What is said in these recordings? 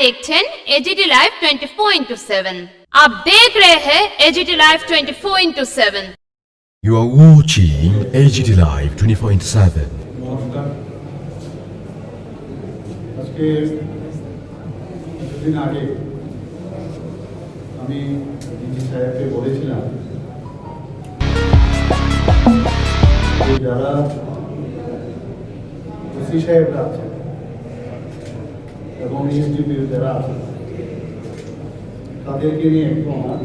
देखছেন AGT live 24/7। आप देख रहे हैं AGT live 24/7। You are watching AGT Live 24/7. নমস্কার। আজকে কিছুদিন আগে আমি ডিজি সাহেবকে বলেছিলাম যে যারা ওসি সাহেবরা আছেন এবং এসডিপিও যারা আছেন তাদেরকে নিয়ে একটু আমার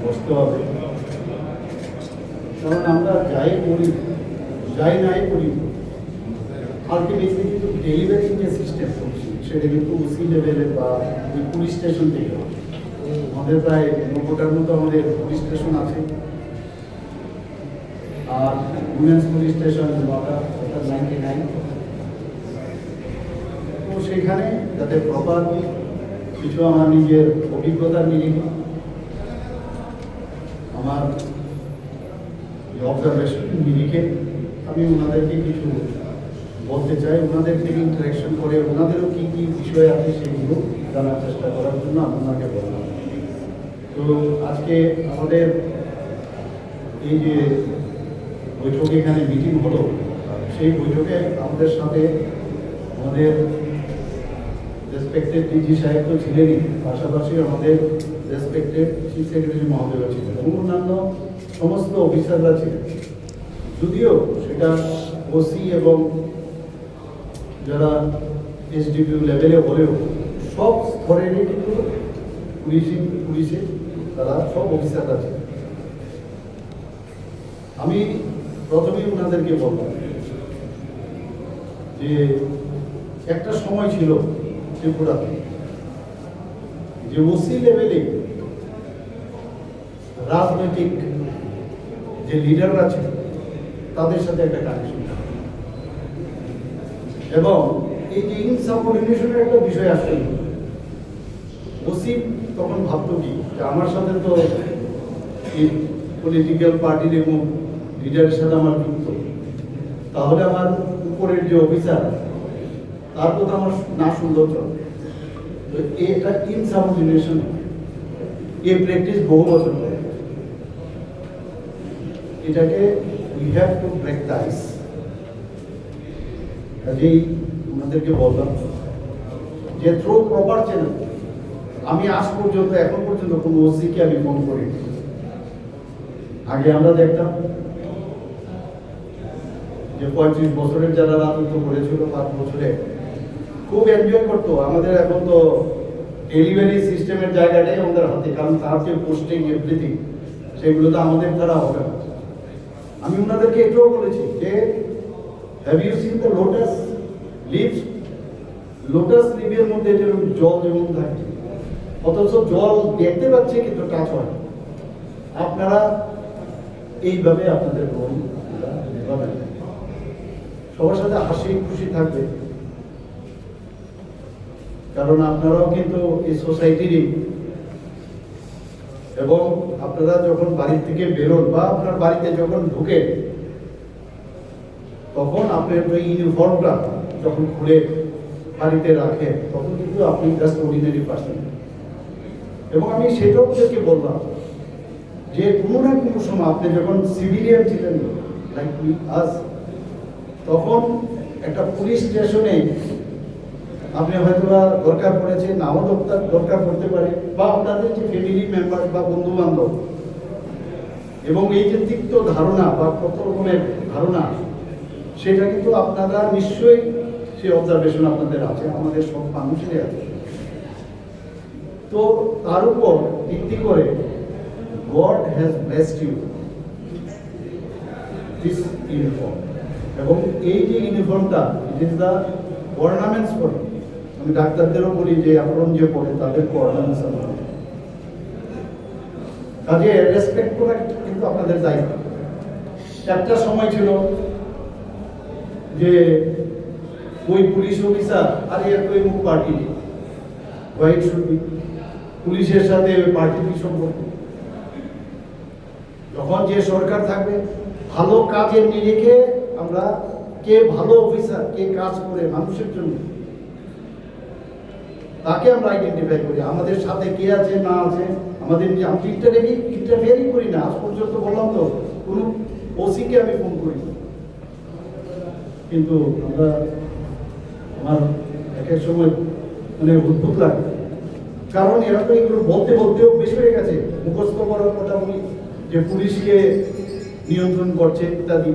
বসতে হবে। কারণ আমরা যাই করি যাই নাই করি আলটিমেটলি কিন্তু ডেলিভারিং যে সিস্টেম সেটা কিন্তু ওসি লেভেলে বা পুলিশ স্টেশন থেকে আমাদের প্রায় 90টার মতো আমাদের পুলিশ স্টেশন আছে, আর উইমেন্স পুলিশ স্টেশন 99। তো সেখানে যাতে প্রপার কিছু আমার নিজের অভিজ্ঞতা নিয়ে আমার অবজারভেশন নিরিখে আমি ওনাদেরকে কিছু বলতে চাই, ওনাদের থেকে ইন্টারাকশন করে ওনাদেরও কী কী বিষয় আছে সেগুলো জানার চেষ্টা করার জন্য আপনাকে বললাম। তো আজকে আমাদের এই যে বৈঠক এখানে মিটিং হলো, সেই বৈঠকে আমাদের সাথে আমাদের রেসপেক্টেড ডিজি সাহেব তো ছিলেনই, পাশাপাশি আমাদের রেসপেক্টেড চিফ সেক্রেটারি মহোদয় ছিলেন এবং অন্যান্য সমস্ত অফিসাররা ছিলেন। যদিও সেটা ওসি এবং যারা এসডিপিও লেভেলে হলেও সব স্তরেরই কিন্তু পুলিশে তারা সব অফিসাররা ছিলেন। আমি প্রথমেই ওনাদেরকে বললাম যে একটা সময় ছিল ত্রিপুরাতে যে ওসি লেভেলে রাজনৈতিক যে লিডাররা ছিল তাদের সাথে একটা কানেকশন এবং এই যে ইনসাবঅর্ডিনেশনের একটা বিষয় আসছিল। ওসি তখন ভাবতো কি যে আমার সাথে তো এই পলিটিক্যাল পার্টির এবং লিডারের সাথে আমার যুক্ত, তাহলে আমার উপরের যে অফিসার তার কথা আমার না সুন্দর চলে। তো এটা ইনসাবঅর্ডিনেশন, এই প্র্যাকটিস বহু বছর ধরে। এটাকে we have to break the ice. কাজেই ওনাদেরকে বললাম যে থ্রু প্রপার চ্যানেল, আমি আজ পর্যন্ত এখন পর্যন্ত কোনো ওসিকে আমি ফোন করি। আগে আমরা দেখতাম যে 35 বছরের যারা রাজত্ব করেছিল 5 বছরে খুব এনজয় করতো। আমাদের এখন তো ডেলিভারি সিস্টেমের জায়গাটাই আমাদের হাতে, কারণ তার যে পোস্টিং এভরিথিং সেগুলো তো আমাদের দ্বারা হবে না। আমি ওনাদেরকে এটাও বলেছি যে have you seen the lotus leaves? Lotus লিভের মধ্যে যেরকম জল যেমন থাকে, অথচ জল দেখতে পাচ্ছে কিন্তু টাচ হয়। আপনারা এইভাবে আপনাদের রোল নিভাবেন, সবার সাথে হাসি খুশি থাকবে, কারণ আপনারাও কিন্তু এই সোসাইটিরই। এবং আপনারা যখন বাড়ি থেকে বেরোন বা আপনার বাড়িতে যখন ঢুকে তখন আপনার ওই ইউনিফর্মটা যখন খুলে বাড়িতে রাখেন তখন কিন্তু আপনি জাস্ট অর্ডিনারি পার্সন। এবং আমি সেটাও ওদেরকে বললাম যে কোনো না কোনো সময় আপনি যখন সিভিলিয়ান ছিলেন লাইক আজ, তখন একটা পুলিশ স্টেশনে আপনি হয়তো দরকার পড়েছে, নাও দরকার পড়তে পারে, বা আপনাদের যে ফ্যামিলি মেম্বার বা বন্ধু বান্ধব, এবং এই যে তিক্ত ধারণা বা কত রকমের ধারণা, সেটা কিন্তু আপনারা নিশ্চয়ই সেই অবজারভেশন আপনাদের আছে, আমাদের সব মানুষেরই আছে। তো তার উপর ভিত্তি করে God has blessed you this uniform, এবং এই যে ইউনিফর্মটা it is the ornaments for. আমি ডাক্তারদেরও বলি যে আপন যে পড়ে তাদেরকে অর্নামেন্টস আছে, কাজে রেসপেক্ট করা কিন্তু আপনাদের দায়িত্ব। একটা সময় ছিল যে ওই পুলিশ অফিসার আর এর তো এমন পার্টি হোয়াইট শুডবি, পুলিশের সাথে ওই পার্টির কি সম্পর্ক? যখন যে সরকার থাকবে ভালো কাজের নিরিখে আমরা কে ভালো অফিসার, কে কাজ করে মানুষের জন্য, তাকে আমরা আইডেন্টিফাই করি, আমাদের সাথে কে আছে না আছে, আমাদের আমি ইন্টারফেয়ারই করি না। আজ পর্যন্ত বললাম তো কোনো ওসিকে আমি ফোন করি না। কিন্তু আমরা আমার এক এক সময় মানে উদ্ভুত লাগে, কারণ এরা তো এগুলো বলতে বলতেও বেশি হয়ে গেছে, মুখস্থ করার কথা বলি যে পুলিশকে নিয়ন্ত্রণ করছে ইত্যাদি।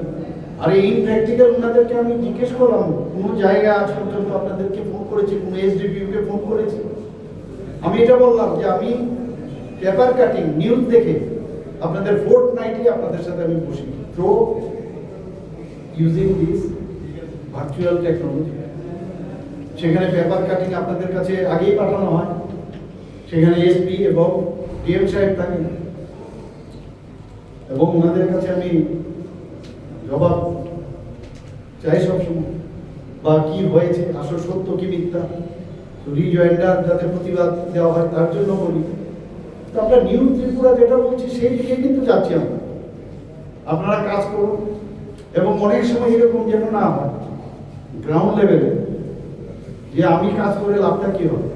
আর এই প্র্যাকটিক্যাল ওনাদেরকে আমি জিজ্ঞেস করলাম, কোনো জায়গায় আজ পর্যন্ত আপনাদেরকে ফোন করেছি, কোনো এসডিপিউকে ফোন করেছি? আমি এটা বললাম যে আমি পেপার কাটিং নিউজ দেখে আপনাদের ফোর্টনাইটলি আপনাদের সাথে আমি বসি through using this virtual technology. সেখানে পেপার কাটিং আপনাদের কাছে আগেই পাঠানো হয়, সেখানে এসপি এবং ডিএম সাহেব থাকেন এবং ওনাদের কাছে আমি জবাব চাই সবসময়, বা কি হয়েছে, আসল সত্য কি মিথ্যা, রিজয়েন্ডার যাতে প্রতিবাদ দেওয়া হয় তার জন্য বলি। তো আমরা নিউ ত্রিপুরা যেটা বলছি সেই দিকে কিন্তু যাচ্ছি আমরা। আপনারা কাজ করুন এবং অনেক সময় এরকম যেন না হয় গ্রাউন্ড লেভেলে যে আমি কাজ করে লাভটা কি হবে।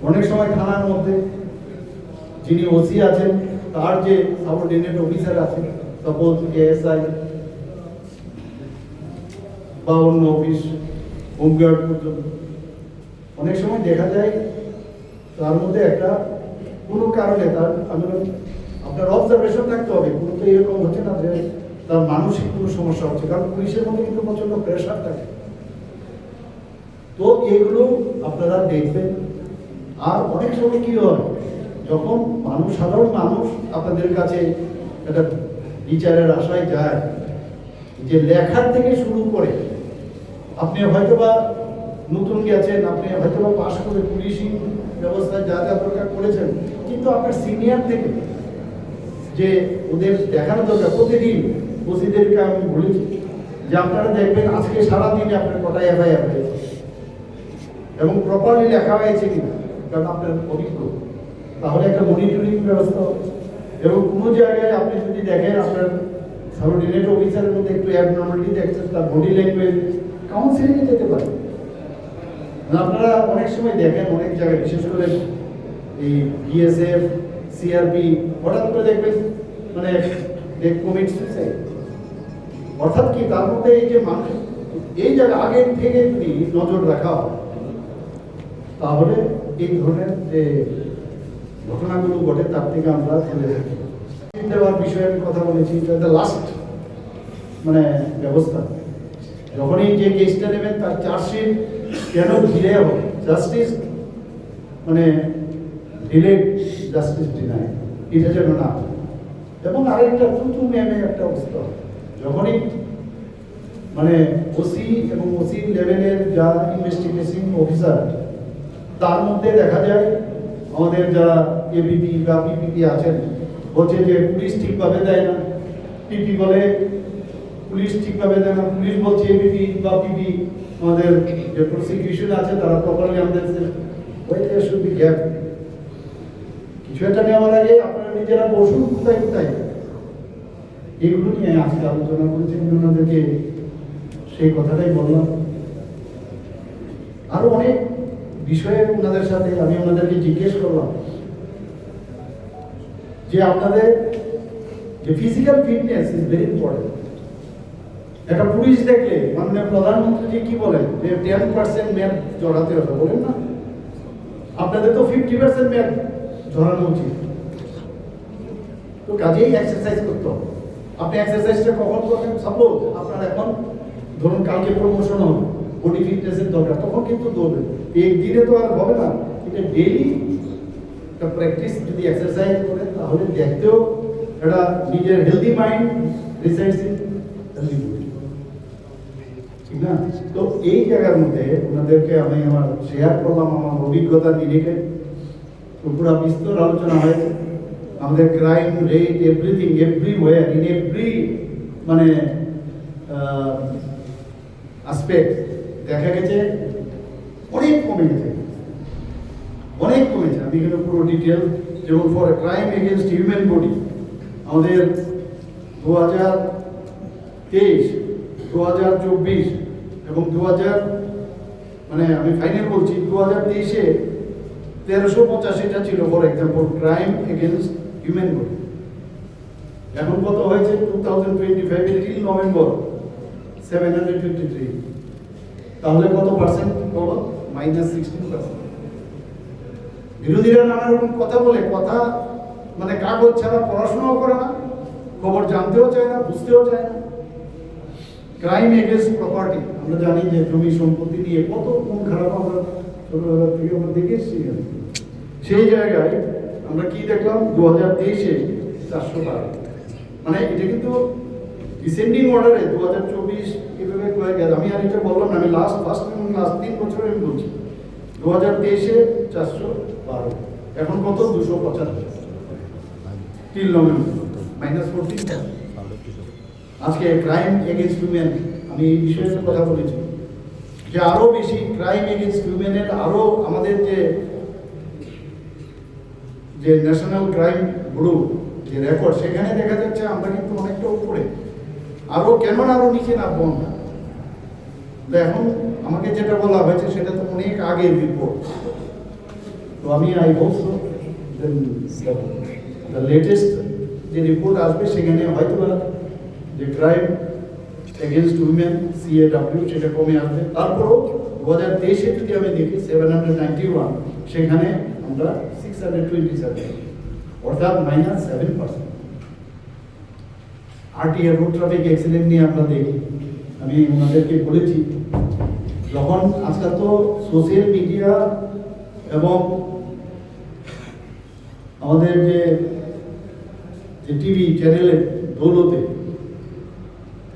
অনেক সময় থানার মধ্যে যিনি ওসি আছেন তার যে সাবঅর্ডিনেট অফিসার আছে, সাপোজ এএসআই বা অন্য অফিস, হোমগার্ড পর্যন্ত, অনেক সময় দেখা যায় তার মধ্যে একটা কোনো কারণে তার আপনার অবজারভেশন থাকতে হবে, কোনো তো এরকম হচ্ছে না যে তার মানসিক কোনো সমস্যা হচ্ছে, কারণ পুলিশের মধ্যে কিন্তু প্রচন্ড প্রেশার থাকে। তো এগুলো আপনারা দেখবেন। আর অনেক সময় কি হয়, যখন মানুষ, সাধারণ মানুষ আপনাদের কাছে একটা বিচারের আশায় যায়, যে লেখার থেকে শুরু করে আপনি হয়তোবা নতুন গেছেন, আপনি হয়তোবা পাশ করে পুলিশি ব্যবস্থায় যা যা দরকার করেছেন, কিন্তু আপনার সিনিয়র থেকে যে ওদের দেখানো দরকার, প্রতিদিন ওসিদেরকে আমি বলেছি যে আপনারা দেখবেন আজকে সারাদিনে আপনার কটা এফআইআর হয়েছে এবং প্রপারলি লেখা হয়েছে কিনা, কারণ আপনার অভিজ্ঞ, তাহলে একটা মনিটরিং ব্যবস্থা হবে। এবং কোনো জায়গায় আপনি যদি দেখেন আপনার সাবঅর্ডিনেট অফিসারের মধ্যে একটু অ্যাবনর্মালিটি দেখছেন, তার বডি ল্যাঙ্গুয়েজ, কাউন্সিলিংয়ে যেতে পারে। আপনারা অনেক সময় দেখেন অনেক জায়গায়, বিশেষ করে এই বিএসএফ, সিআরপি, হঠাৎ করে দেখবেন মানে কমিট সুইসাইড। অর্থাৎ কি, তার মধ্যে এই যে মানুষ এই জায়গায় আগে থেকে যদি নজর রাখা হয়, তাহলে এই ধরনের যে ঘটনাগুলো ঘটে তার থেকে আমরা ফেলে থাকি। দেওয়ার বিষয়ে আমি কথা বলেছি, এটা লাস্ট মানে ব্যবস্থা। যখনই যে কেসটা নেবেন তার চার্জশিট কেন ধীরে হবে, জাস্টিস মানে ডিলেড জাস্টিস ডিনাই, এটা যেন না। এবং আরেকটা তুতু ম্যামে একটা অবস্থা, যখনই মানে ওসি এবং ওসি লেভেলের যা ইনভেস্টিগেশন অফিসার, তার মধ্যে দেখা যায় আমাদের যারা এবিপি বা পিপিপি আছেন বলছে যে পুলিশ ঠিকভাবে দেয় না, পিপি বলে পুলিশ ঠিকভাবে দেয় না, পুলিশ বলছে এবিপি বা পিপি আমাদের যে প্রসিকিউশন আছে তারা প্রপারলি আমাদের শুড বি গ্যাপ। কিছু একটা নেওয়ার আগে আপনারা নিজেরা বসুন, কোথায় কোথায় এগুলো নিয়ে আজকে আলোচনা করেছি, ওনাদেরকে সেই কথাটাই বললাম। আরো অনেক বিষয়ে ওনাদের সাথে আমি ওনাদেরকে জিজ্ঞেস করলাম যে আপনাদের যে physical fitness is very important. একটা পুলিশ দেখলে মাননীয় প্রধানমন্ত্রী কি বলেন যে 10% মেয়াদ জড়াতে হবে, বলেন না? আপনাদের তো 50% মেয়াদ জড়ানো উচিত। তো কাজেই এক্সারসাইজ করতে হবে। আপনি এক্সারসাইজটা কখন করবেন? সাপোজ আপনার এখন ধরুন কালকে প্রমোশন হবে, বডি ফিটনেসের দরকার, তখন কিন্তু দৌড়বেন। একদিনে তো আর হবে না, এটা ডেইলি একটা প্র্যাকটিস যদি এক্সারসাইজ করেন তাহলে দেখতেও একটা নিজের healthy mind resides in healthy body, ঠিক না? তো এই জায়গার মধ্যে ওনাদেরকে আমি আমার শেয়ার করলাম আমার অভিজ্ঞতা নিরিখে। পুরো বিস্তর আলোচনা হয়েছে আমাদের crime rate, everything, everywhere, in every মানে আসপেক্ট দেখা গেছে অনেক কমে গেছে, অনেক কমেছে। আমি এখানে পুরো ডিটেল, যেমন for crime against human body আমাদের 2023, 2024 এবং মানে আমি ফাইনাল বলছি 2023-এ 1385টা ছিল for example crime against human body. এখন কত হয়েছে 2025 till নভেম্বর 753। তাহলে কত পার্সেন্ট হলো? -16%। বিরোধীরা নানা রকম কথা বলে, কথা মানে কাগজ ছাড়া পড়াশোনাও করে না, খবর জানতেও চায় না, বুঝতেও চায় না। ক্রাইম এগেন্স্ট প্রপার্টি, আমরা জানি যে জমি সম্পত্তি নিয়ে কত কোন খারাপ আমরা ছোটবেলা থেকে আমরা দেখেছি। সেই জায়গায় আমরা কি দেখলাম 2023-এ 412, মানে এটা কিন্তু ডিসেন্ডিং অর্ডারে 2024 এভাবে কয়ে গেছে। আমি আর এটা বললাম না, আমি লাস্ট 3 বছরে আমি বলছি 2023-এ 412, এখন কত 275 till নভেম্বর -14। আজকে ক্রাইম এগেনস্ট উইমেন, আমি এই বিষয়ে কথা বলেছি যে আরো বেশি ক্রাইম এগেনস্ট উইমেনের আরো আমাদের যে ন্যাশনাল ক্রাইম ব্যুরো যে রেকর্ড, সেখানে দেখা যাচ্ছে আমরা কিন্তু অনেকটা উপরে, আরো কেন আরো নিচে নামবো না। তো এখন আমাকে যেটা বলা হয়েছে সেটা তো অনেক আগের রিপোর্ট। তো আমি I hope so the latest যে রিপোর্ট আসবে সেখানে হয়তো যে ক্রাইম এগেনস্ট উইমেন CAW সেটা কমে আসবে। তারপরও 2023-এ যদি আমি দেখি 791, সেখানে আমরা 627, অর্থাৎ -7%। RTA রোড ট্রাফিক অ্যাক্সিডেন্ট নিয়ে আমরা দেখি, আমি ওনাদেরকে বলেছি যখন আজকাল তো সোশ্যাল মিডিয়া এবং আমাদের যে টিভি চ্যানেলের দৌলতে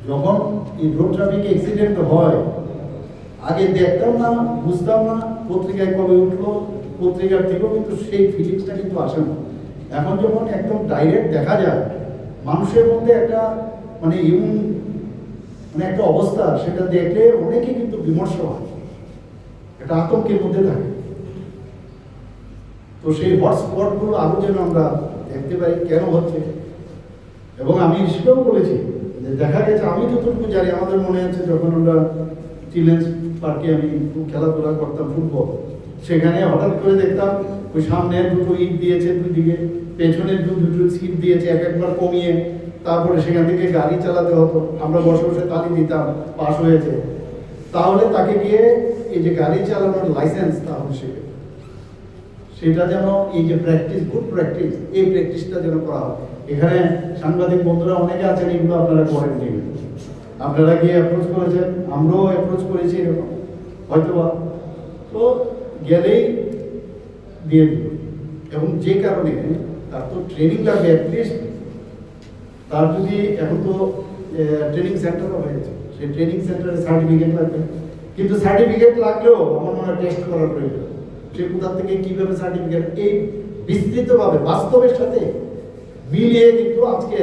যখন এই রোড ট্রাফিক অ্যাক্সিডেন্ট হয়, আগে দেখতাম না, বুঝতাম না, পত্রিকায় কবে উঠলো, পত্রিকার থেকেও কিন্তু সেই ফিলিংসটা কিন্তু আসে না। এখন যখন একদম ডাইরেক্ট দেখা যায়, মানুষের মধ্যে একটা মানে মানে একটা অবস্থা, সেটা দেখলে অনেকে কিন্তু বিমর্ষ হয়, একটা আতঙ্কের মধ্যে থাকে। তো সেই হটস্পটগুলো আরো যেন আমরা দেখতে পাই কেন হচ্ছে। এবং আমি সেটাও বলেছি যে দেখা গেছে, আমি যতটুকু জানি, আমাদের মনে আছে যখন আমরা চিলড্রেন্স পার্কে আমি খুব খেলাধুলা করতাম ফুটবল, সেখানে হঠাৎ করে দেখতাম ওই সামনে দুটো ইট দিয়েছে দুই দিকে, পেছনের দুটো সিট দিয়েছে একবার কমিয়ে, তারপরে সেখান থেকে গাড়ি চালাতে হতো, আমরা বসে বসে তালি দিতাম পাস হয়েছে। তাহলে তাকে গিয়ে এই যে গাড়ি চালানোর লাইসেন্স তাহলে সেটা যেন এই যে প্র্যাকটিস, গুড প্র্যাকটিস, এই প্র্যাকটিসটা যেন করা হয়। এখানে সাংবাদিক বন্ধুরা অনেকে আছেন, এগুলো আপনারা করেন, আপনারা গিয়ে অ্যাপ্রোচ করেছেন, আমরাও অ্যাপ্রোচ করেছি এরকম হয়তোবা, তো গেলেই দিয়ে দিল। এবং যে কারণে তার তো ট্রেনিং লাগবে, অ্যাটলিস্ট তার যদি এখন তো ট্রেনিং সেন্টারও হয়েছে, সেই ট্রেনিং সেন্টারে সার্টিফিকেট লাগবে, কিন্তু সার্টিফিকেট লাগলেও আমার মনে হয় টেস্ট করার প্রয়োজন। সে কোথা থেকে কীভাবে সার্টিফিকেট, এই বিস্তৃতভাবে বাস্তবের সাথে মিলিয়ে কিন্তু আজকে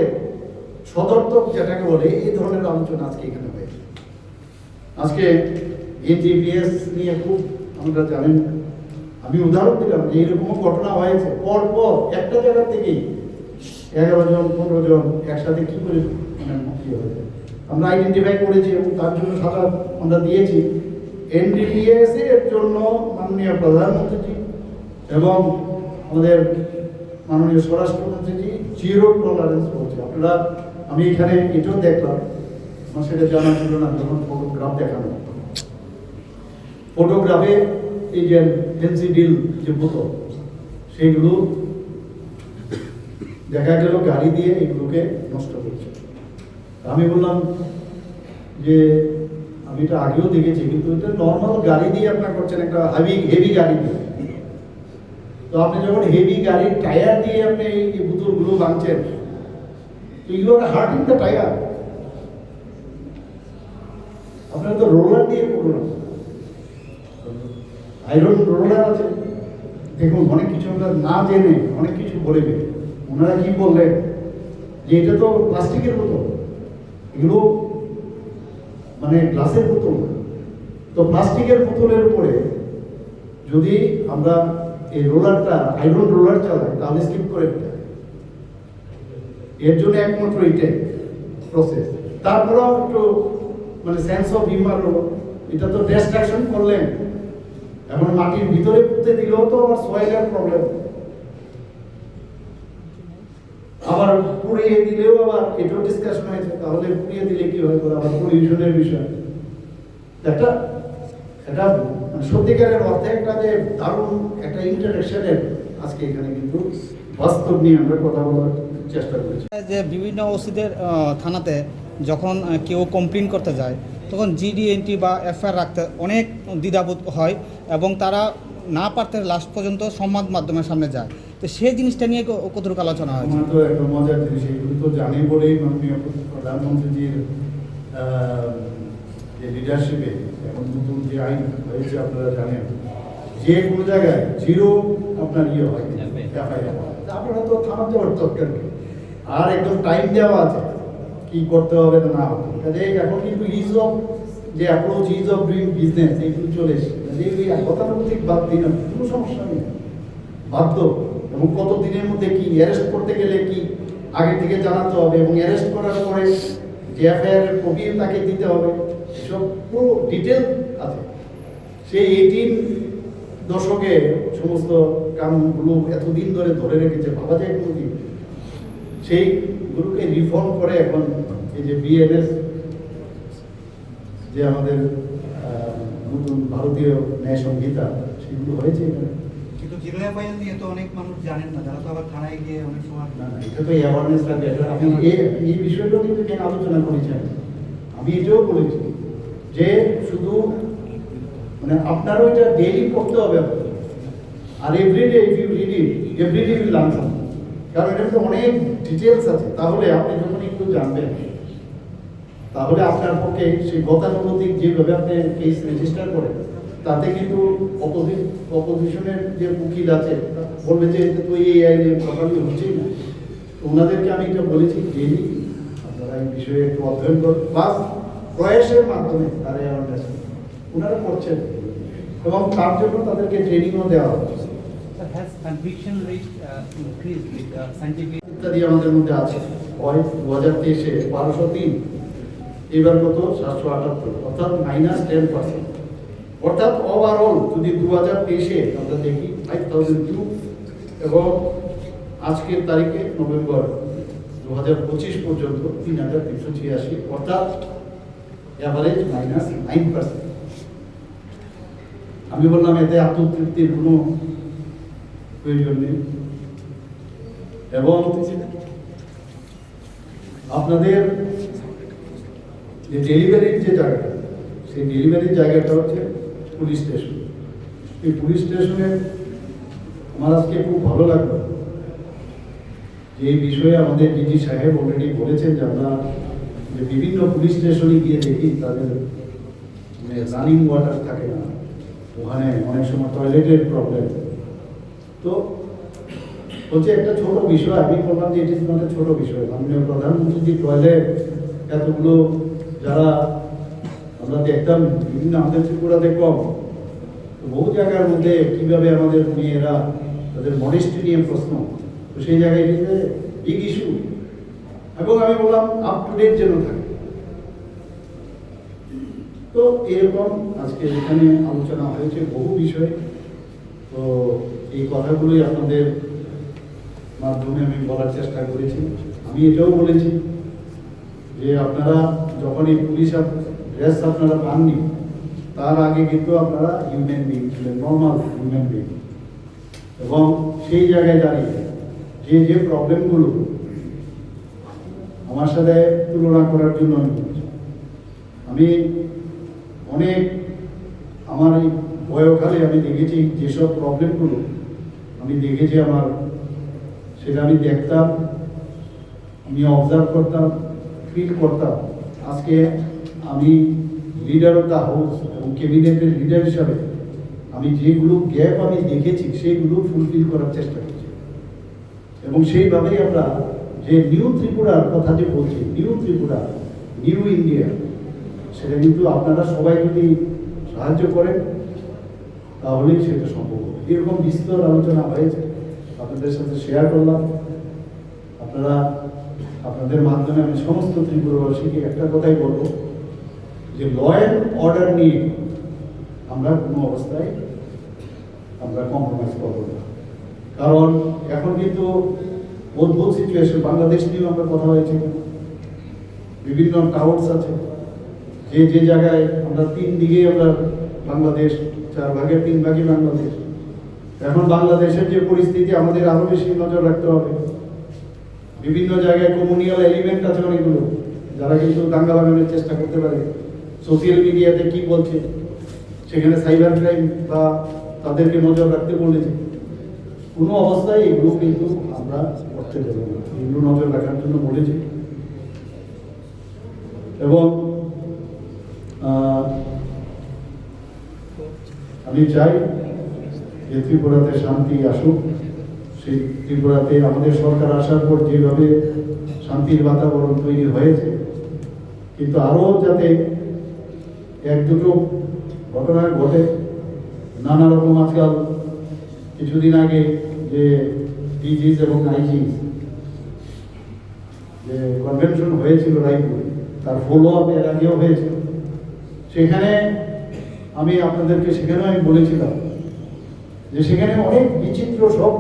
সদর্থক যেটাকে বলে এই ধরনের আলোচনা আজকে এখানে হয়েছে। আজকে AGPS নিয়ে খুব আমরা জানেন, আমি উদাহরণ দিলাম যে এরকম ঘটনা হয়েছে, পর একটা জায়গা থেকেই 11 জন 15 জন একসাথে কি করে হয়েছে আমরা আইডেন্টিফাই করেছি এবং তার জন্য সাজা আমরা দিয়েছি। NDPS এর জন্য মাননীয় প্রধানমন্ত্রীজি এবং আমাদের মাননীয় স্বরাষ্ট্রমন্ত্রীজি জিরো টলারেন্স বলছে। আপনারা, আমি এখানে এটাও দেখলাম, আমার সেটা জানা ছিল না, যখন ফটোগ্রাফ দেখানো, ফটোগ্রাফে এই যে ফেন্সিডিল যে বোতল, সেইগুলো দেখা গেল গাড়ি দিয়ে এগুলোকে নষ্ট করছে। আমি বললাম যে আমি এটা আগেও দেখেছি, কিন্তু এটা নর্মাল গাড়ি দিয়ে আপনার করছেন, একটা হেভি গাড়ি দিয়ে। তো আপনি যখন হেভি গাড়ির টায়ার দিয়ে আপনি এই বোতলগুলো ভাঙছেন, তো you are hurting the tyre. আপনার তো রোলার দিয়ে করুন, আয়রন রোলার আছে। দেখুন, অনেক কিছু আমরা না জেনে অনেক কিছু বলে দেবে। ওনারা কি বললেন যে এটা তো প্লাস্টিকের বোতল, এগুলো মানে গ্লাসের বোতল। তো প্লাস্টিকের বোতলের উপরে যদি আমরা এই রোলারটা আয়রন রোলার চালাই, তাহলে স্কিপ করে দেয়। এর জন্য একমাত্র এটাই প্রসেস। তারপরেও একটু মানে সেন্স অফ হিউমার হলো, এটা তো ডিস্ট্রাকশন করলেন, এখন মাটির ভিতরে পুঁতে দিলেও তো আবার সয়েলের প্রবলেম, আবার পুড়িয়ে দিলেও আবার এটাও ডিসকাশন হয়েছে, তাহলে পুড়িয়ে দিলে কি হবে, আবার পলিউশনের বিষয়। একটা এটা সত্যিকারের অর্থে একটা যে দারুণ একটা ইন্টারেকশনের আজকে এখানে কিন্তু বাস্তব নিয়ে আমরা কথা বলার চেষ্টা করেছি। যে বিভিন্ন ওসিদের থানাতে যখন কেউ কমপ্লেন করতে যায় তখন জিডি এন্ট্রি বা এফআইআর রাখতে অনেক দ্বিধাবোধ হয় এবং তারা না পারতে লাস্ট পর্যন্ত সংবাদ মাধ্যমের সামনে যায়। তো সেই জিনিসটা নিয়ে কতটুকু আলোচনা হয়েছে? আমার তো একটা মজার জিনিস, এগুলো তো জানি বলেই মাননীয় প্রধানমন্ত্রীজির যে লিডারশিপে এখন নতুন যে আইন হয়েছে আপনারা জানেন, যে কোনো জায়গায় জিরো আপনার হয় এফআইআর, আপনারা তো থানা যাওয়ার দরকার নেই, আর একদম টাইম দেওয়া আছে কি করতে হবে না হবে। কাজে এখন কিন্তু ইজ অফ যে approach, is of doing business এইগুলো চলে এসেছে। কাজে ওই গতানুগতিক বাদ দিন, কোনো সমস্যা নেই, বাধ্য। এবং কত দিনের মধ্যে কি অ্যারেস্ট করতে গেলে কি আগে থেকে জানাতে হবে, এবং অ্যারেস্ট করার পরে যে এফআইআর এর কপি তাকে দিতে হবে, এসব পুরো ডিটেল আছে। সেই 18 দশকে সমস্ত কানুনগুলো এতদিন ধরে ধরে রেখেছে, ভাবা যায় কোনোদিন সেইগুলোকে রিফর্ম করে এখন এই যে বিএনএস যে আমাদের নতুন ভারতীয় ন্যায় সংহিতা সেগুলো হয়েছে এখানে। কিন্তু জিরো এফআইআর নিয়ে তো অনেক মানুষ জানেন না, যারা তো আবার থানায় গিয়ে অনেক সময় না, এটা তো অ্যাওয়ারনেস লাগবে। আমি এই বিষয়টা কিন্তু কেন আলোচনা করেছেন, আমি এটাও বলেছি যে শুধু মানে আপনারও এটা ডেইলি করতে হবে, আর every day if you read it every day will learn something, কারণ এটার তো অনেক ডিটেলস আছে। তাহলে আপনি যখন একটু জানবেন, তাহলে আপনার পক্ষে সেই গতানুগতিক যেভাবে আপনি কেস রেজিস্টার করেন, তাতে কিন্তু অপোজিশনের যে উকিল আছে বলবে যে এটা তো এই আইনে প্রপারলি হচ্ছেই না। তো ওনাদেরকে আমি এটা বলেছি, ডেইলি আপনারা এই বিষয়ে একটু অধ্যয়ন করুন, প্লাস প্রয়াসের মাধ্যমে তারা অ্যাওয়ারনেস ওনারা করছেন, এবং তার জন্য তাদেরকে ট্রেনিংও দেওয়া হচ্ছে। has conviction rate increased with scientific ইত্যাদি আমাদের মধ্যে আছে। হয় 2023-এ 1203, এবার কত 778, অর্থাৎ -10%। অর্থাৎ ওভারঅল যদি 2023-এ আমরা দেখি 5002, এবং আজকের তারিখে নভেম্বর 2025 পর্যন্ত 3386, অর্থাৎ অ্যাভারেজ -9%। আমি বললাম এতে আত্মতৃপ্তির কোনো প্রয়োজন নেই, এবং আপনাদের যে ডেলিভারির যে জায়গাটা, সেই ডেলিভারির জায়গাটা হচ্ছে পুলিশ স্টেশন। এই পুলিশ স্টেশনে আমার আজকে খুব ভালো লাগলো যে এই বিষয়ে আমাদের ডিজি সাহেব অলরেডি বলেছেন যে আমরা যে বিভিন্ন পুলিশ স্টেশনে গিয়ে দেখি তাদের রানিং ওয়াটার থাকে না, ওখানে অনেক সময় টয়লেটের প্রবলেম। তো হচ্ছে একটা ছোট বিষয়, আমি বললাম যে এটি আমাদের ছোট বিষয়, মাননীয় প্রধানমন্ত্রী যে টয়লেট এতগুলো যারা আমরা দেখতাম বিভিন্ন আমাদের ত্রিপুরাতে কম, তো বহু জায়গার মধ্যে কীভাবে আমাদের মেয়েরা তাদের মডেস্টি নিয়ে প্রশ্ন, তো সেই জায়গায় এটিতে বিগ ইস্যু, এবং আমি বললাম আপ টু ডেট যেন থাকে। তো এরকম আজকে এখানে আলোচনা হয়েছে বহু বিষয়, তো এই কথাগুলোই আপনাদের মাধ্যমে আমি বলার চেষ্টা করেছি। আমি এটাও বলেছি যে আপনারা যখন এই পুলিশ ড্রেস আপনারা পাননি, তার আগে কিন্তু আপনারা হিউম্যান বিং ছিলেন, নর্মাল হিউম্যান বিং, এবং সেই জায়গায় দাঁড়িয়ে যে যে প্রবলেমগুলো আমার সাথে তুলনা করার জন্য আমি বলছি, আমি অনেক আমার এই বয়কালে আমি দেখেছি যেসব প্রবলেমগুলো আমি দেখেছি আমার, সেটা আমি দেখতাম, আমি অবজার্ভ করতাম, ফিল করতাম। আজকে আমি লিডার অফ দ্য হাউস এবং ক্যাবিনেটের লিডার হিসাবে আমি যেগুলো গ্যাপ আমি দেখেছি সেইগুলো ফুলফিল করার চেষ্টা করছি, এবং সেইভাবেই আমরা যে নিউ ত্রিপুরার কথা যে বলছি, নিউ ত্রিপুরা, নিউ ইন্ডিয়া, সেটা কিন্তু আপনারা সবাই যদি সাহায্য করেন তাহলেই সেটা সম্ভব। এরকম বিস্তর আলোচনা হয়েছে, আপনাদের সাথে শেয়ার করলাম। আপনারা আপনাদের মাধ্যমে আমি সমস্ত ত্রিপুরাবাসীকে একটা কথাই বলবো যে ল অ্যান্ড অর্ডার নিয়ে আমরা কোনো অবস্থায় আমরা কম্প্রোমাইজ করবো না। কারণ এখন কিন্তু অদ্ভুত সিচুয়েশন, বাংলাদেশ নিয়েও আমরা কথা হয়েছে, বিভিন্ন টাউটস আছে, যে যে জায়গায় আমরা 3 দিকেই আমরা বাংলাদেশ, 4 ভাগের 3 ভাগই বাংলাদেশ। এখন বাংলাদেশের যে পরিস্থিতি, আমাদের আরো বেশি নজর রাখতে হবে। বিভিন্ন জায়গায় কমিউনিয়াল এলিমেন্ট আছে অনেকগুলো, যারা কিন্তু দাঙ্গা লাগানোর চেষ্টা করতে পারে। সোশ্যাল মিডিয়াতে কি বলছে, সেখানে সাইবার ক্রাইম বা তাদেরকে নজর রাখতে বলেছে। কোনো অবস্থায় এগুলো কিন্তু আমরা করতে দেবো না, এগুলো নজর রাখার জন্য বলেছি। এবং আমি চাই যে ত্রিপুরাতে শান্তি আসুক। সেই ত্রিপুরাতে আমাদের সরকার আসার পর যেভাবে শান্তির বাতাবরণ তৈরি হয়েছে, কিন্তু আরও যাতে 1-2 ঘটনা ঘটে। নানা রকম আজকাল কিছুদিন আগে যে ডিজিজ এবং আইজিজ যে কনভেনশন হয়েছিল রায়পুরে, তার ফলো আপ এর আগেও হয়েছিল। সেখানে আমি আপনাদেরকে আমি বলেছিলাম যে সেখানে অনেক বিচিত্র সব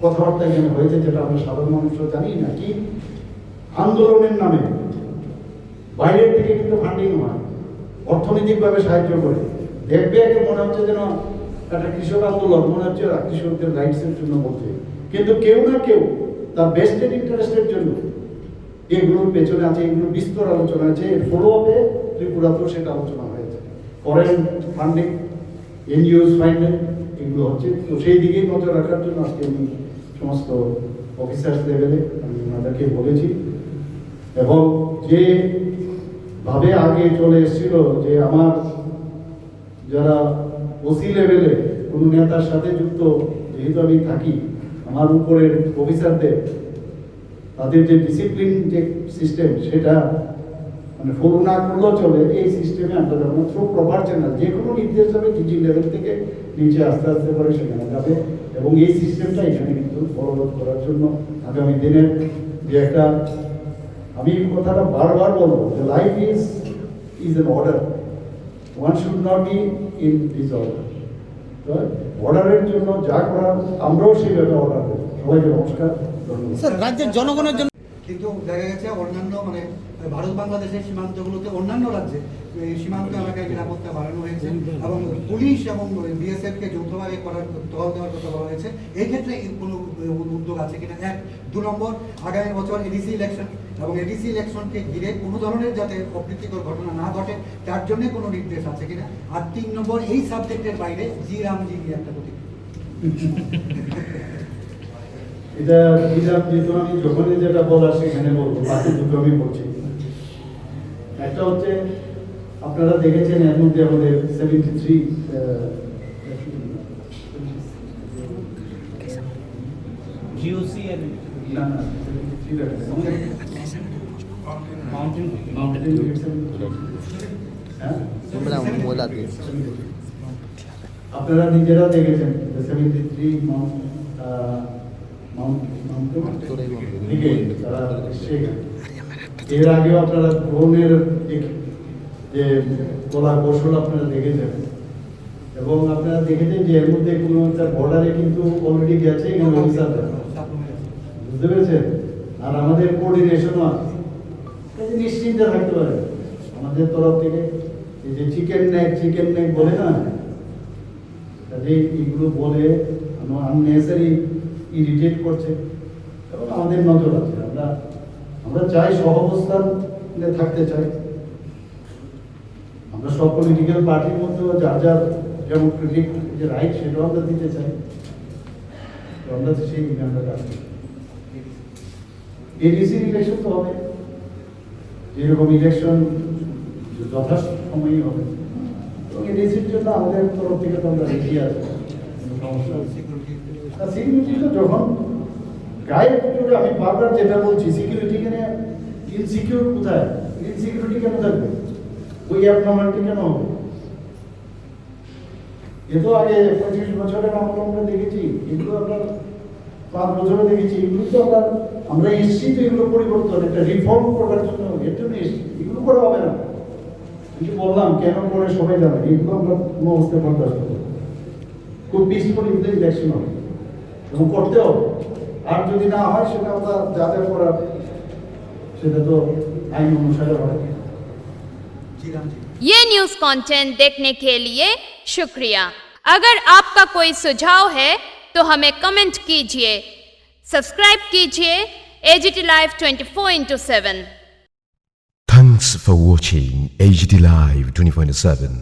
কথাবার্তা এখানে হয়েছে, যেটা আমরা সাধারণ মানুষরা জানি না। কি আন্দোলনের নামে বাইরের থেকে কিন্তু ফান্ডিং হয়, অর্থনৈতিকভাবে সাহায্য করে। দেখবে আগে মনে হচ্ছে যেন একটা কৃষক আন্দোলন, মনে হচ্ছে কৃষকদের রাইটসের জন্য বলছে, কিন্তু কেউ না কেউ তার বেস্টেড ইন্টারেস্টের জন্য এগুলোর পেছনে আছে। এগুলো বিস্তর আলোচনা আছে, ফলো আপে ত্রিপুরাতেও সেটা আলোচনা হয়েছে। ফরেন ফান্ডিং, এনজিওস ফান্ডিং, এগুলো হচ্ছে। তো সেই দিকেই নজর রাখার জন্য আজকে আমি সমস্ত অফিসার্স লেভেলে আমি ওনাদেরকে বলেছি। এবং যে ভাবে আগে চলে এসেছিল যে আমার যারা ওসি লেভেলে কোনো নেতার সাথে যুক্ত, যেহেতু আমি থাকি, আমার উপরের অফিসারদের তাদের যে ডিসিপ্লিন যে সিস্টেম, সেটা মানে ফলো না করলেও চলে। এই সিস্টেমে আমরা যখন থ্রু প্রপার চ্যানেল, যে কোনো নির্দেশ যাবে ডিজি লেভেল থেকে নিচে আস্তে আস্তে করে সেখানে যাবে। এবং এই সিস্টেমটা এখানে কিন্তু ফলো করার জন্য আগামী দিনের যে একটা, আমি এই কথাটা বারবার বলবো যে life is an order, one should not be in disorder. তো অর্ডারের জন্য যা করার আমরাও সেইভাবে অর্ডার দেবো। সবাইকে নমস্কার, ধন্যবাদ। স্যার, রাজ্যের জনগণের জন্য কিন্তু দেখা গেছে অন্যান্য মানে ভারত বাংলাদেশের সীমান্তগুলোতে অন্যান্য রাজ্যে এই সীমান্ত এলাকায় নিরাপত্তা বাড়ানো হয়েছে এবং পুলিশ এবং বিএসএফ কে যৌথভাবে করার টহল দেওয়ার কথা বলা হয়েছে। এই ক্ষেত্রে কোনো উদ্যোগ আছে কিনা? 1, 2 নম্বর, আগামী বছর এডিসি ইলেকশন এবং এডিসি ইলেকশনকে ঘিরে কোনো ধরনের যাতে অপ্রীতিকর ঘটনা না ঘটে তার জন্য কোনো নির্দেশ আছে কিনা? আর 3 নম্বর, এই সাবজেক্টের বাইরে জি রামজি নিয়ে একটা প্রতীক। এটা যেহেতু আমি যখনই যেটা বলার সেখানে বলবো, বাকি দুটো আমি বলছি। একটা হচ্ছে আপনারা দেখেছেন এর মধ্যে আমাদের 73 জিওসি এর না 73 মাউন্টেন হ্যাঁ, আপনারা নিজেরা দেখেছেন 73 এর আগেও আপনারা ড্রোনের যে তোলার কৌশল আপনারা দেখেছেন এবং আপনারা দেখেছেন যে এর মধ্যে কোনো একটা বর্ডারে কিন্তু অলরেডি গেছে এখানে বুঝতে পেরেছেন। আর আমাদের কোঅর্ডিনেশনও আছে, নিশ্চিন্তে থাকতে পারে আমাদের তরফ থেকে। এই যে চিকেন নেক বলে না, কাজে এগুলো বলে আননেসারি ইরিটেট করছে এবং আমাদের নজর আছে। আমরা চাই সহাবস্থানে থাকতে চাই। আমরা সব পলিটিক্যাল পার্টির মধ্যেও যার যার ডেমোক্রেটিক যে রাইট সেটাও আমরা দিতে চাই। তো আমরা সেই আমরা কাজ করি। এডিসি ইলেকশন তো হবে, যেরকম ইলেকশন যথাসময়ই হবে এবং এডিসির জন্য আমাদের তরফ থেকে তো আমরা রেডি আছি। সিকিউরিটি তো যখন গায়ে পড়বে, আমি বারবার যেটা বলছি, সিকিউরিটি কেনে ইনসিকিউর কোথায়? ইনসিকিউরিটি কেন থাকবে? ওই অ্যাবনর্মালিটি কেন হবে? এ তো আগে 25 বছরের আমরা দেখেছি, এগুলো আমরা 5 বছরে দেখেছি। এগুলো তো আমরা এসছি তো এগুলো পরিবর্তন, একটা রিফর্ম করার জন্য, এর জন্য এসছি। এগুলো করা হবে না, কিন্তু বললাম কেন করে সবাই জানে। এগুলো আমরা কোনো অবস্থায় বরদাস্ত করব। খুব পিসফুলি ইলেকশন হবে এবং করতে হবে। আর যদি না হয় সেটা আমরা যা যা করার সেটা তো আইন অনুসারে হয়। জি রাম জি। ये न्यूज कंटेंट देखने के लिए शुक्रिया। अगर आपका कोई सुझाव है तो हमें कमेंट कीजिए, सब्सक्राइब कीजिए AGT live 24/7। Thanks for watching AGT Live 24/7.